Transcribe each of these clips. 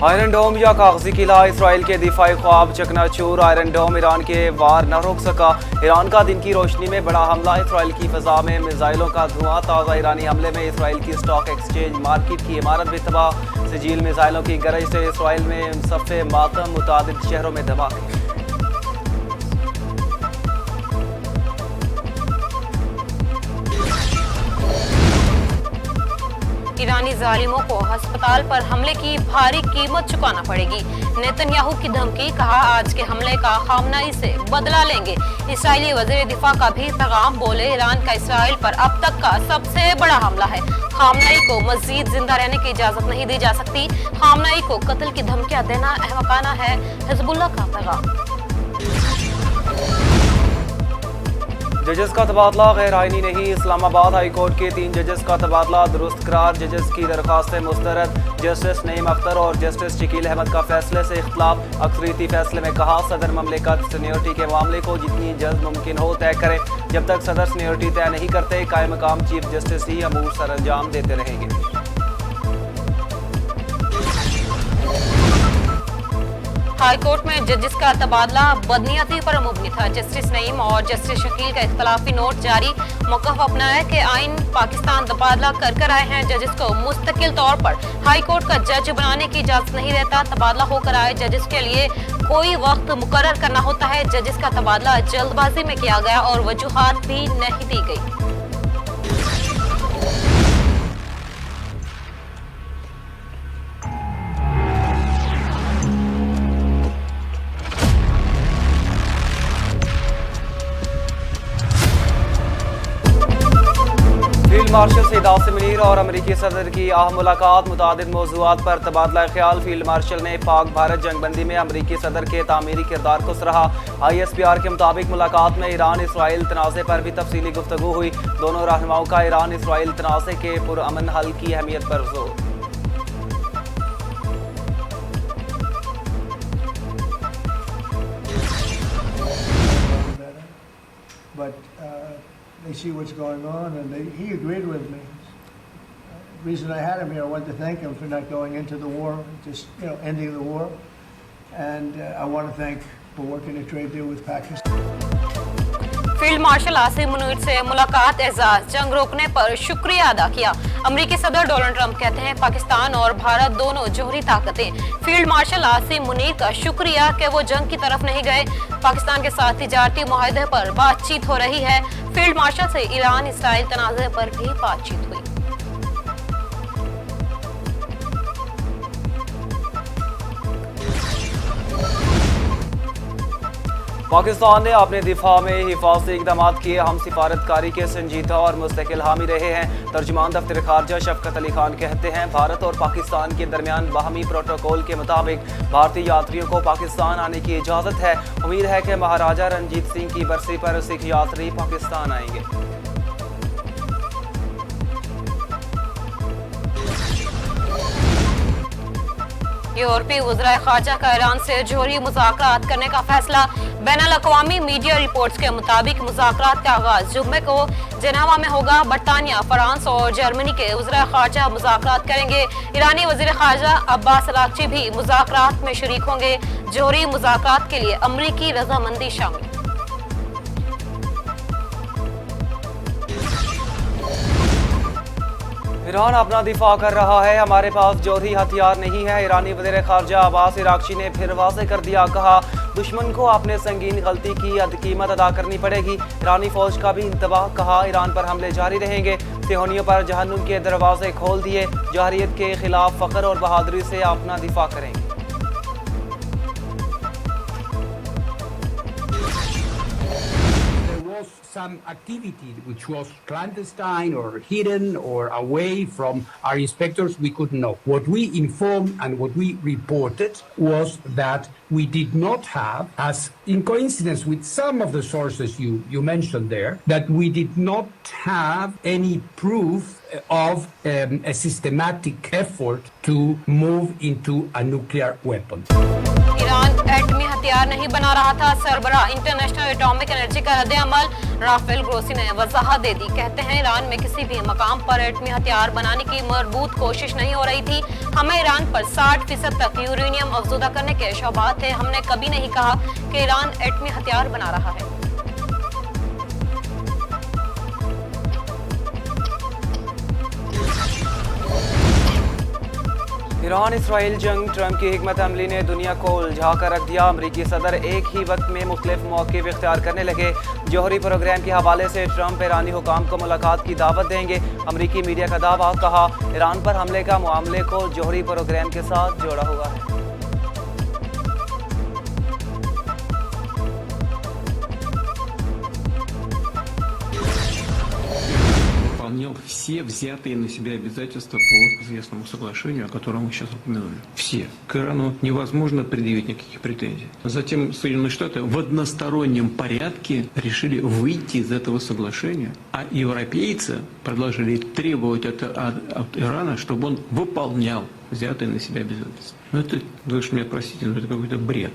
Iron डोम या कागजी किला, Israel के दिफाई ख्वाब चकनाचूर। आयरन डोम ईरान के वार न रोक सका। ईरान का दिन की रोशनी में बड़ा हमला, इसराइल की फजा में मिसाइलों का धुआं। ताज़ा ईरानी हमले में इसराइल की स्टॉक एक्सचेंज मार्केट की इमारत भी तबाह। सजील मिसाइलों की गरज से इसराइल में सफ़े मातम, मुतादिद शहरों में धमाके। ईरानी जालिमों को अस्पताल पर हमले की भारी कीमत चुकाना पड़ेगी। नेतन्याहू की धमकी, कहा आज के हमले का खामनाई से बदला लेंगे। इसराइली वजीर दिफा का भी पैगाम, बोले ईरान का इसराइल पर अब तक का सबसे बड़ा हमला है। खामनाई को मजीद जिंदा रहने की इजाजत नहीं दी जा सकती। खामनाई को कत्ल की धमकियां देना अहमकाना है, हिजबुल्लाह का पैगाम। जजेस का तबादला गैर आइनी नहीं, इस्लामाबाद हाई कोर्ट के 3 जजेस का तबादला दुरुस्त करार। जजेस की दरख्वास्तें मुस्तरद। जस्टिस नईम अख्तर और जस्टिस शकील अहमद का फैसले से इख्तलाफ। अक्सरियती फैसले में कहा, सदर ममलिकत सीनियरिटी के मामले को जितनी जल्द मुमकिन हो तय करें। जब तक सदर सीनियरिटी तय नहीं करते, कायम मकाम चीफ जस्टिस ही अमूर सर अंजाम देते रहेंगे। हाई कोर्ट में जजेस का तबादला बदनीयती पर मुबनी था। जस्टिस नईम और जस्टिस शकील का इख्तलाफी नोट जारी। मौक़िफ़ अपनाया कि आइन पाकिस्तान तबादला कर आए हैं। जजेस को मुस्तकिल तौर पर हाई कोर्ट का जज बनाने की इजाजत नहीं रहता। तबादला होकर आए जजेस के लिए कोई वक्त मुकर्रर करना होता है। जजेस का तबादला जल्दबाजी में किया गया और वजूहात भी नहीं दी गई। फील्ड मार्शल सईद आसिम मुनीर और अमरीकी सदर की अहम मुलाकात। मुतादिद मौज़ूआत पर तबादला ख्याल। फील्ड मार्शल ने पाक भारत जंगबंदी में अमरीकी सदर के तामीरी किरदार को सराहा। ISPR के मुताबिक मुलाकात में ईरान इसराइल तनाज़े पर भी तफसीली गुफ्तगू हुई। दोनों रहनुमाओं का ईरान इसराइल तनाज़े के पुरअमन हल की अहमियत पर जोर। They see what's going on, and he agreed with me. The reason I had him here, I wanted to thank him for not going into the war, just ending the war, and I want to thank for working a trade deal with Pakistan. Field marshal Asim Munir से मुलाकात, एजाज, जंग रोकने पर शुक्रिया अदा किया। अमेरिकी सदर डोनाल्ड ट्रंप कहते हैं पाकिस्तान और भारत दोनों जोहरी ताकतें। फील्ड मार्शल आसिम मुनीर का शुक्रिया कि वो जंग की तरफ नहीं गए। पाकिस्तान के साथ तिजारती मुआहदे पर बातचीत हो रही है। फील्ड मार्शल से ईरान इसराइल तनाज़े पर भी बातचीत हुई। पाकिस्तान ने अपने दिफा में हिफाजती इकदाम किए। हम सिफारतकारी के संजीदा और मुस्तकिल हामी रहे हैं। तर्जुमान दफ्तर खारजा शफकत अली खान कहते हैं, भारत और पाकिस्तान के दरमियान बाहमी प्रोटोकॉल के मुताबिक भारतीय यात्रियों को पाकिस्तान आने की इजाज़त है। उम्मीद है कि महाराजा रणजीत सिंह की बरसी पर सिख यात्री पाकिस्तान आएंगे। यूरोपीय वज़राए ख़ारजा का ईरान से जोहरी मुज़ाकरात करने का फैसला। बैनुल-अक़वामी मीडिया रिपोर्ट्स के मुताबिक मुज़ाकरात का आगाज़ जुम्मे को जेनेवा में होगा। बरतानिया, फ्रांस और जर्मनी के वज़राए ख़ारजा मुज़ाकरात करेंगे। ईरानी वज़ीर ख़ारजा अब्बास अराग़ची भी मुज़ाकरात में शरीक होंगे। जोहरी मुज़ाकरात के लिए अमरीकी रज़ामंदी शामिल। ईरान अपना दिफा कर रहा है, हमारे पास जोहरी हथियार नहीं है। ईरानी वज़ीर ख़ारजा अब्बास अराग़ची ने फिर वाज़ेह कर दिया, कहा दुश्मन को अपने संगीन गलती की कीमत अदा करनी पड़ेगी। ईरानी फ़ौज का भी इंतबाह, कहा ईरान पर हमले जारी रहेंगे। सिहोनियों पर जहन्नुम के दरवाजे खोल दिए। जहरियत के खिलाफ फ़ख्र और बहादुरी से अपना दिफा करेंगे। Some activity which was clandestine or hidden or away from our inspectors, we couldn't know. What we informed and what we reported was that we did not have, as in coincidence with some of the sources you mentioned there, that we did not have any proof of a systematic effort to move into a nuclear weapon. Iran एटमी हथियार नहीं बना रहा था, सरबराह international atomic energy का रद्द-ए-अमल Rafale Grossi ने वजाहत दे दी। कहते हैं ईरान में किसी भी मकाम पर एटमी हथियार बनाने की मरबूत कोशिश नहीं हो रही थी। हमें ईरान पर 60% तक यूरेनियम अफजुदा करने के शबाहत थे। हमने कभी नहीं कहा कि ईरान एटमी हथियार बना रहा है। ईरान इसराइल जंग, ट्रंप की हिकमत अमली ने दुनिया को उलझा कर रख दिया। अमरीकी सदर एक ही वक्त में मुख्तलिफ मौक़िफ़ इख्तियार करने लगे। जौहरी प्रोग्राम के हवाले से ट्रंप ईरानी हुकाम को मुलाकात की दावत देंगे। अमरीकी मीडिया का दावा, कहा ईरान पर हमले का मामले को जौहरी प्रोग्राम के साथ जोड़ा हुआ है। Выполнял все взятые на себя обязательства по известному соглашению, о котором мы сейчас упомянули. Все. К Ирану невозможно предъявить никаких претензий. Затем Соединенные Штаты в одностороннем порядке решили выйти из этого соглашения, а европейцы продолжили требовать от Ирана, чтобы он выполнял взятые на себя обязательства. Ну это, вы уж меня простите, но это какой-то бред.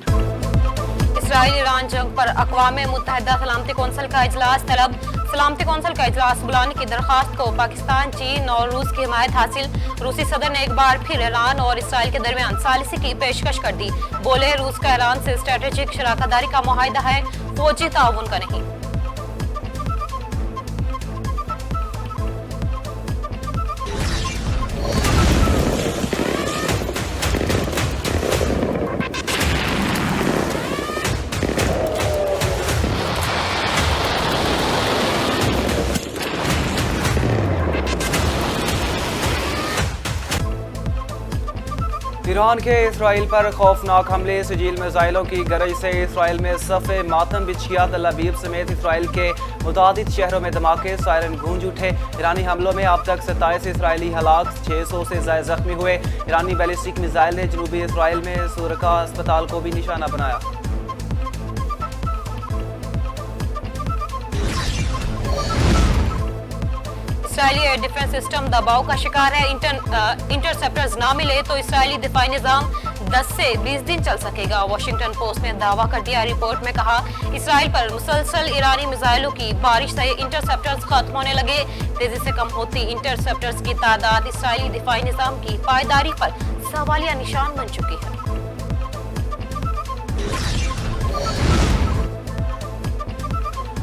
इसराइल ईरान जंग पर अक़वाम मुत्तहिदा सलामती कौंसिल का इजलास तलब। सलामती कौंसिल का इजलास बुलाने की दरख्वास्त को पाकिस्तान, चीन और रूस की हिमायत हासिल। रूसी सदर ने एक बार फिर ईरान और इसराइल के दरमियान सालिसी की पेशकश कर दी। बोले रूस का ईरान से स्ट्रेटेजिक शराकतदारी का मुआहिदा है, फौजी ताउन का नहीं। ईरान के इसराइल पर खौफनाक हमले, सजील मिसाइलों की गरज से इसराइल में सफ़े मातम बिछ गया। तल अवीव समेत इसराइल के मुतादिद शहरों में धमाके, सायरन गूंज उठे। ईरानी हमलों में अब तक 27 इसराइली हलाक, 600 से ज़ायद जख्मी हुए। ईरानी बैलिस्टिक मिसाइल ने जनूबी इसराइल में सुरका अस्पताल को भी निशाना बनाया। इसराइली एयर डिफेंस सिस्टम दबाव का शिकार है। इंटरसेप्टर्स ना मिले तो इसराइली दिफाई निज़ाम 10 से 20 दिन चल सकेगा। वॉशिंगटन पोस्ट ने दावा कर दिया। रिपोर्ट में कहा इसराइल पर मुसलसल ईरानी मिसाइलों की बारिश से इंटरसेप्टर्स खत्म होने लगे। तेजी से कम होती इंटरसेप्टर्स की तादाद इसराइली दिफाई निज़ाम की पायदारी पर सवालिया निशान बन चुकी है।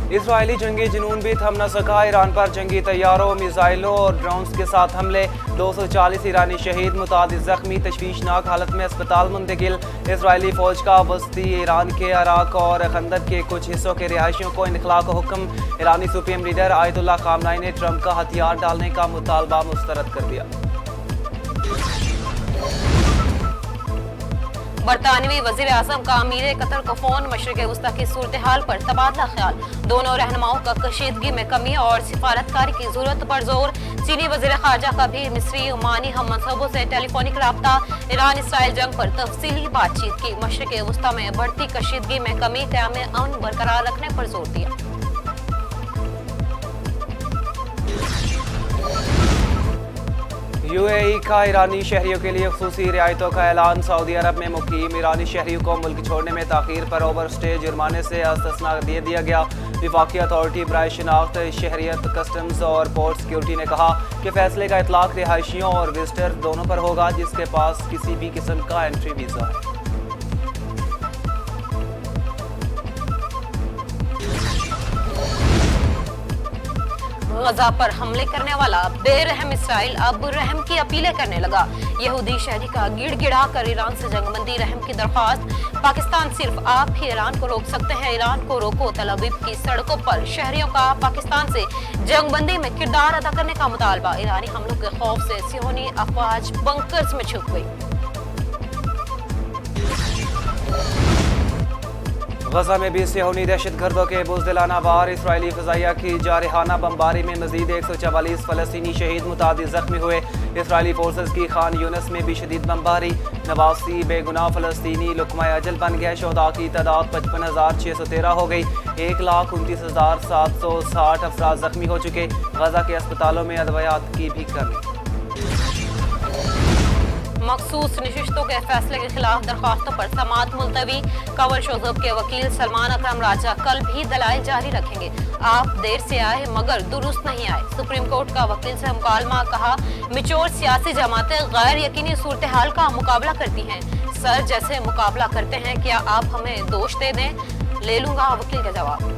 इसराइली जंगी जुनून भी थम न सका। ईरान पर जंगी तैयारों, मिसाइलों और ड्रोन्स के साथ हमले, 240 ईरानी शहीद, मुतादिद जख्मी, तशवीशनाक हालत में अस्पताल मुंतकिल। इसराइली फौज का वस्ती ईरान के अराक और खंदक के कुछ हिस्सों के रिहायशियों को इनखला का हुक्म। ईरानी सुप्रीम लीडर आयतुल्लाह खामनाई ने ट्रंप का हथियार डालने का मुतालबा मुस्तरद कर दिया। बरतानवी वजीर आजम का अमीर कतर को फोन, मशरिक वस्ता की सूरत हाल पर तबादला ख्याल। दोनों रहनुमाओं का कशीदगी में कमी और सिफारतकारी की जरूरत पर जोर। चीनी वजीर खारजा का भी मिस्री ओमानी हम मनसूबों से टेलीफोनिक रब्ता। ईरान इसराइल जंग पर तफसीली बातचीत की। मशरिक वस्ता में बढ़ती कशीदगी में कमी, क़याम अमन बरकरार रखने पर जोर दिया। यूएई का ईरानी शहरियों के लिए खुसूसी रियायतों का ऐलान। सऊदी अरब में मुकीम ईरानी शहरियों को मुल्क छोड़ने में ताखीर पर ओवर स्टे जुर्माने से इस्तिस्ना दे दिया गया। विफाकी अथॉरिटी बराए शिनाख्त, शहरियत, कस्टम्स और पोर्ट सिक्योरिटी ने कहा कि फैसले का इतलाक रिहायशियों और विजिटर दोनों पर होगा जिसके पास किसी भी किस्म का एंट्री वीज़ा है। गजा पर हमले करने वाला बेरहम इसराइल अब रहम की अपीलें करने लगा। यहूदी शहरी का गिड़गिड़ा कर ईरान से जंगबंदी रहम की दरख्वास्त। पाकिस्तान सिर्फ आप ही ईरान को रोक सकते हैं, ईरान को रोको। तल अवीव की सड़कों पर शहरियों का पाकिस्तान से जंगबंदी में किरदार अदा करने का मुतालबा। ईरानी हमलों के खौफ से सियोनी अफवाज बंकर्स में छुप गई। गजा में भी सियोनी दहशतगर्दों के बुज़दिलाना वार। इसराइली फ़ज़ाइया की जारहाना बमबारी में मज़ीद 144 फ़लस्तीनी शहीद, मुतादिद ज़ख्मी हुए। इसराइली फोर्सेस की खान यूनिस में भी शदीद बमबारी। 89 बेगुनाह फ़लस्तीनी लुक़मा अजल बन गए। शोहदा की तादाद 55,613 हो गई। 1,29,760 अफराद ज़ख्मी हो चुके। गजा के अस्पतालों में अदवियात की भी कमी। मखसूस नशिस्तों के फैसले के खिलाफ दरख्वास्तों पर समाअत मुलतवी। कंवर शोजब के वकील सलमान अकरम राजा कल भी दलाइल जारी रखेंगे। आप देर से आए मगर दुरुस्त नहीं आए। सुप्रीम कोर्ट का वकील से मुकालमा, कहा मिचोर सियासी जमातें गैर यकीनी सूरत हाल का मुकाबला करती हैं। सर जैसे मुकाबला करते हैं, क्या आप हमें दोष दे दें? ले लूंगा वकील का जवाब।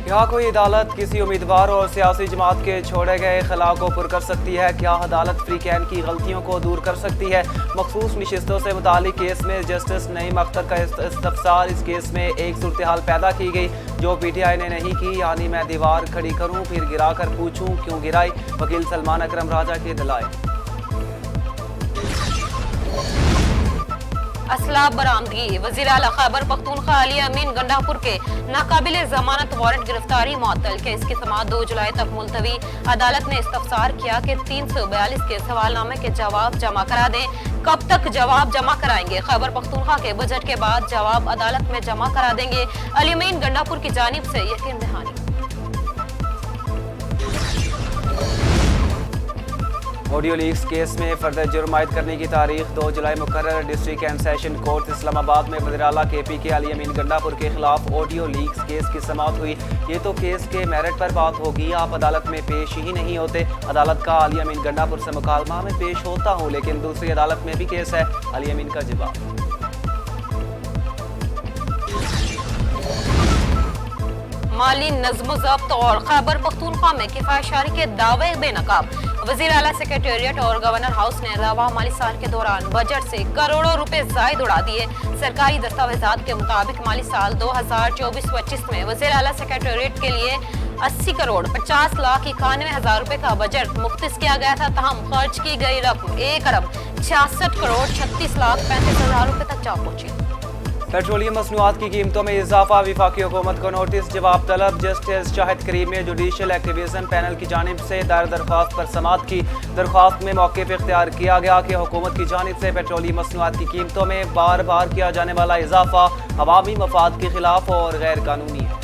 क्या कोई अदालत किसी उम्मीदवार और सियासी जमात के छोड़े गए खला को पुर कर सकती है? क्या अदालत फ्री कैन की गलतियों को दूर कर सकती है? मखसूस नशिस्तों से मुतालिक केस में जस्टिस नईम अख्तर का इस्तफसार। इस केस में एक सूरत हाल पैदा की गई जो PTI ने नहीं की, यानी मैं दीवार खड़ी करूं फिर गिरा कर पूछूं क्यों गिराई। वकील सलमान अकरम राजा के दलाइल। असला बरामदगी। वज़ीर आला खैबर पख्तूनख्वा अली अमीन गंडापुर के नाकाबिले जमानत वारंट गिरफ्तारी मुअत्तल। केस की समाअत 2 जुलाई तक मुलतवी। अदालत ने इस्तफसार किया कि 342 के सवालनामे के जवाब जमा करा दें। कब तक जवाब जमा कराएंगे? खैबर पख्तूनख्वा के बजट के बाद जवाब अदालत में जमा करा देंगे। अली अमीन गंडापुर की जानिब से यकीन दहानी। ऑडियो लीक्स केस में फर्दर जुर्म आयद करने की तारीख 2 जुलाई मुकर्रर। District and session court Islamabad में वज़ीर आला KP के अली अमीन गंडापुर के खिलाफ ऑडियो लीक्स केस की समाअत हुई। ये तो केस के मेरिट पर बात होगी, आप अदालत में पेश ही नहीं होते। अदालत का अली अमीन गंडापुर से मुकालमा में पेश होता हूँ, लेकिन दूसरी अदालत में भी केस है। अली अमीन का जवाब। माली नज़्म ज़ब्त और खैबर पख्तूनख्वा में किफायतशारी के दावे बेनकाब। वज़ीर आला सेक्रेटेरिएट और गवर्नर हाउस ने रवा माली साल के दौरान बजट से करोड़ों रुपए जायद उड़ा दिए। सरकारी दस्तावेजात के मुताबिक माली साल 2024-25 में वज़ीर आला सेक्रेटेरिएट के लिए 80 करोड़ 50 लाख 91 हजार रुपए का बजट मुख्तिस किया गया था। तहम खर्च की गई रकम 1 अरब 66 करोड़ 36 लाख 35 हजार रुपए तक जा पहुंची। पेट्रोलियम मसनूआत की कीमतों में इजाफा। विफाकी हुकूमत को नोटिस जवाब तलब। जस्टिस शाहिद करीम ने जुडिशल एक्टिविज्म पैनल की जानिब से दायर दरख्वास्त पर समाअत की। दरख्वास्त में मौक़िफ़ इख्तियार किया गया कि हुकूमत की जानिब से पेट्रोलियम मसनूआत की कीमतों में बार बार किया जाने वाला इजाफा अवामी मफाद के खिलाफ और गैर कानूनी है।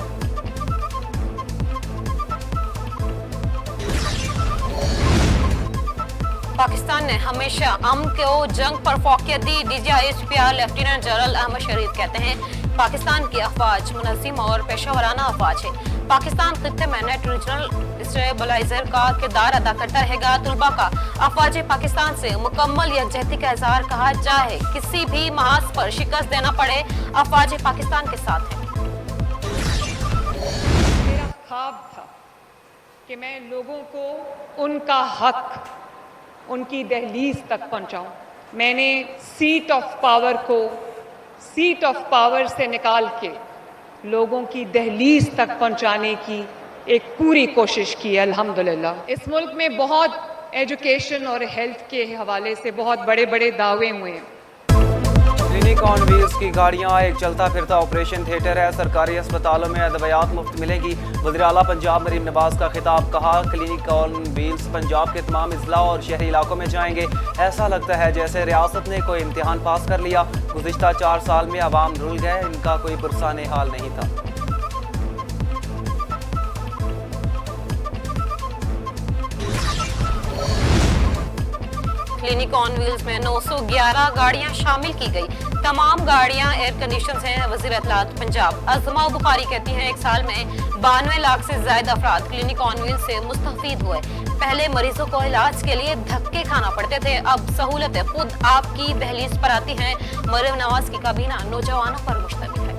पाकिस्तान ने हमेशा अमन को जंग पर फोकियत दी। DGIHPR लेफ्टिनेंट जनरल अहमद शरीफ कहते हैं पाकिस्तान की अफवाज मुनज़्ज़म और पेशेवराना अफवाज है। पाकिस्तान खित्ते में नेट रीजनल स्टेबलाइजर का किरदार अदा करता रहेगा। तुलबा का अफवाज पाकिस्तान से मुकम्मल यकजहती का इज़हार, कहा चाहे किसी भी महाज पर शिकस्त देना पड़े अफवाज पाकिस्तान के साथ है। मेरा ख्वाब था कि मैं लोगों को उनका हक उनकी दहलीज तक पहुंचाऊं। मैंने सीट ऑफ पावर को सीट ऑफ पावर से निकाल के लोगों की दहलीज तक पहुंचाने की एक पूरी कोशिश की है। अल्हम्दुलिल्लाह इस मुल्क में बहुत एजुकेशन और हेल्थ के हवाले से बहुत बड़े बड़े दावे हुए हैं। क्लिनिक ऑन व्हील्स की गाड़ियां एक चलता फिरता ऑपरेशन थिएटर है। सरकारी अस्पतालों में अदवियात मुफ्त मिलेगी। वज़ीर आला पंजाब मरीम नवाज का खिताब, कहा क्लिनिक ऑन व्हील्स पंजाब के तमाम अजला और शहरी इलाकों में जाएंगे। ऐसा लगता है जैसे रियासत ने कोई इम्तिहान पास कर लिया। गुज़िश्ता 4 साल में अवाम रुल गए, इनका कोई पुरसाने हाल नहीं था। क्लिनिक ऑन व्हील्स में 911 गाड़ियां शामिल की गई। तमाम गाड़ियां एयर कंडीशन हैं। वज़ीर इत्तलात पंजाब अज़मा बुखारी कहती हैं 1 साल में 92 लाख से ज्यादा अफराद क्लिनिक ऑन व्हील्स से मुस्तफीद हुए। पहले मरीजों को इलाज के लिए धक्के खाना पड़ते थे, अब सहूलतें खुद आपकी दहलीज पर आती हैं। मरीम नवाज की काबीना नौजवानों पर मुश्तमिल है।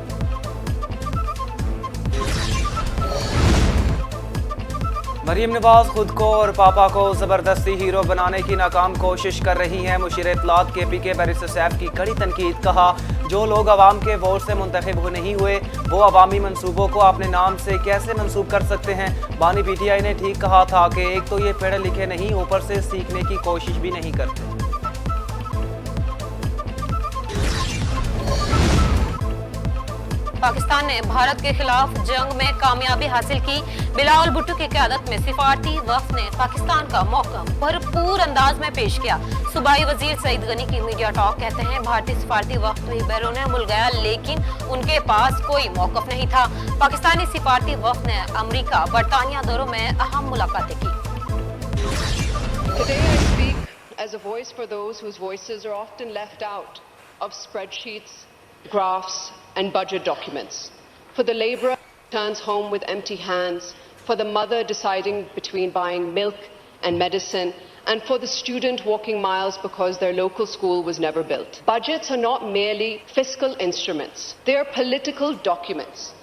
मरीम नवाज खुद को और पापा को जबरदस्ती हीरो बनाने की नाकाम कोशिश कर रही हैं। मुशीर इत्तलात KP के बैरिस्टर सैफ की कड़ी तनकीद, कहा जो लोग अवाम के वोट से मुंतखब नहीं हुए वो अवामी मंसूबों को अपने नाम से कैसे मंसूब कर सकते हैं। बानी PTI ने ठीक कहा था कि एक तो ये पढ़े लिखे नहीं, ऊपर से सीखने की कोशिश भी नहीं करते। पाकिस्तान ने भारत के खिलाफ जंग में कामयाबी हासिल की। बिलावल भुट्टो की क़यादत में सिफारती वफ़द ने पाकिस्तान का मौका भरपूर अंदाज में पेश किया। सूबाई वजीर सईद गनी की मीडिया टॉक, कहते हैं भारतीय सिफारती वफ़द भी बैरून मुल्क गया लेकिन उनके पास कोई मौक़िफ़ नहीं था। पाकिस्तानी सिफारती वफ़द ने अमरीका बरतानिया दौरों में अहम मुलाकातें की। Today I speak as a voice for those whose voices are often left out of spreadsheets, graphs, and budget documents. For the laborer who returns home with empty hands, for the mother deciding between buying milk and medicine, and for the student walking miles because their local school was never built. Budgets are not merely fiscal instruments, they are political documents.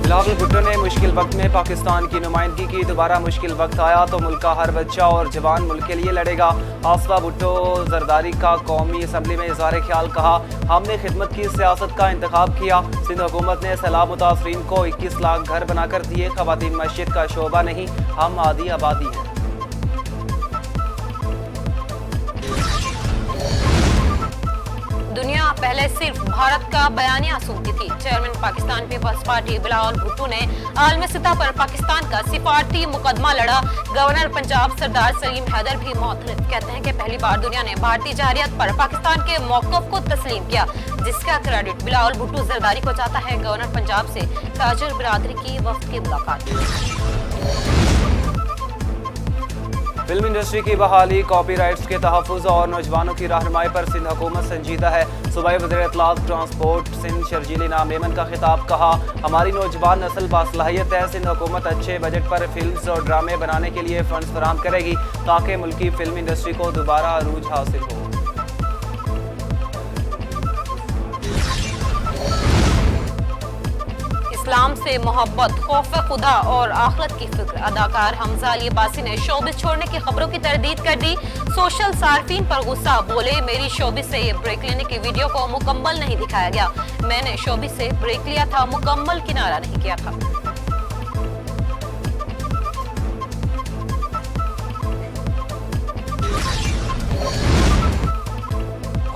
Bilawal Bhutto ने मुश्किल वक्त में पाकिस्तान की नुमाइंदगी की। दोबारा मुश्किल वक्त आया तो मुल्क का हर बच्चा और जवान मुल्क के लिए लड़ेगा। आसफा भुट्टो जरदारी का कौमी असम्बली में इज़हार ख्याल। कहा, हमने खिदमत की सियासत का इंतखाब किया। सिंध हुकूमत ने सैलाब मुतासरीन को 21 लाख घर बनाकर दिए। ख़वातीन मस्जिद का शोबा नहीं, हम आधी आबादी हैं। दुनिया पहले सिर्फ भारत का बयानिया सुनती थी। Chairman Pakistan Peoples Party Bilawal Bhutto ने आलमी सतह पर पाकिस्तान का सिफारती मुकदमा लड़ा। गवर्नर पंजाब सरदार सलीम हैदर भी मौतरफ कहते हैं कि पहली बार दुनिया ने भारतीय जारियत पर पाकिस्तान के मौक़िफ़ को तस्लीम किया, जिसका क्रेडिट बिलावल भुट्टो जरदारी को जाता है। गवर्नर पंजाब से ताजिर बिरादरी की वफ्द की मुलाकात। फिल्म इंडस्ट्री की बहाली, कॉपीराइट्स के तहफ़्फ़ुज़ और नौजवानों की रहनुमाई पर सिंध हुकूमत संजीदा है। सूबाई वज़ीर इत्तलात ट्रांसपोर्ट सिंध शर्जीली नाम मेमन का खिताब। कहा, हमारी नौजवान नस्ल बासलाहियत है। सिंध हुकूमत अच्छे बजट पर फिल्म्स और ड्रामे बनाने के लिए फ़ंड्स फराहम करेगी ताकि मुल्की फिल्म इंडस्ट्री को दोबारा अरूज हासिल हो। इस्लाम से मोहब्बत, खौफ खुदा और आखिरत की फिक्र। अदाकार हमजा अली अब्बासी ने शोबिस छोड़ने की खबरों की तरदीद कर दी। सोशल सार्फिन पर गुस्सा, बोले मेरी शोबिस से ये ब्रेक लेने की वीडियो को मुकम्मल नहीं दिखाया गया। मैंने शोबिस से ब्रेक लिया था, मुकम्मल किनारा नहीं किया था।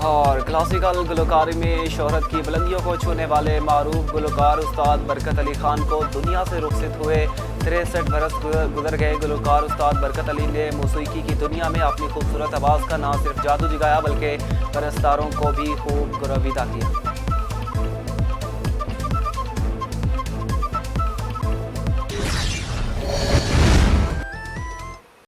और क्लासिकल गुलकारी में शोहरत की बुलंदियों को छूने वाले मारूफ गुलकार उस्ताद बरकत अली खान को दुनिया से रुखसत हुए 63 बरस गुजर गए। गुलकार उस्ताद बरकत अली ने मौसीकी की दुनिया में अपनी खूबसूरत आवाज़ का ना सिर्फ जादू जगाया बल्कि परस्तारों को भी खूब गुरविदा किया।